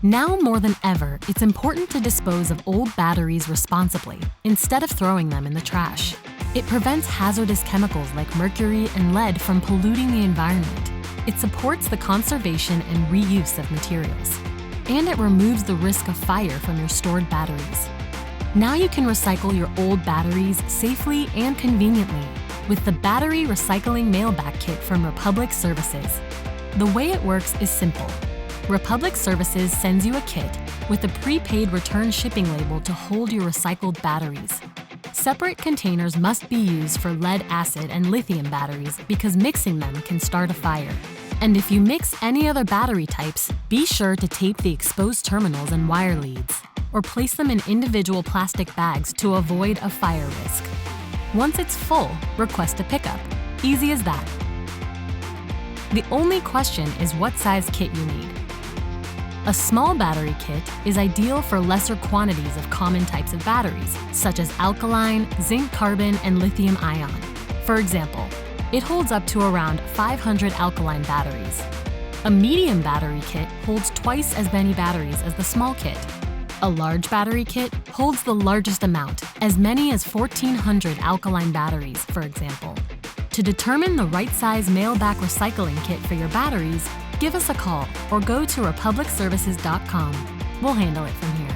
Now more than ever, it's important to dispose of old batteries responsibly instead of throwing them in the trash. It prevents hazardous chemicals like mercury and lead from polluting the environment. It supports the conservation and reuse of materials. And it removes the risk of fire from your stored batteries. Now you can recycle your old batteries safely and conveniently with the Battery Recycling Mailback Kit from Republic Services. The way it works is simple. Republic Services sends you a kit with a prepaid return shipping label to hold your recycled batteries. Separate containers must be used for lead acid and lithium batteries because mixing them can start a fire. And if you mix any other battery types, be sure to tape the exposed terminals and wire leads, or place them in individual plastic bags to avoid a fire risk. Once it's full, request a pickup. Easy as that. The only question is what size kit you need. A small battery kit is ideal for lesser quantities of common types of batteries, such as alkaline, zinc carbon, and lithium ion. For example, it holds up to around 500 alkaline batteries. A medium battery kit holds twice as many batteries as the small kit. A large battery kit holds the largest amount, as many as 1,400 alkaline batteries, for example. To determine the right size Mailback recycling kit for your batteries, give us a call or go to republicservices.com. We'll handle it from here.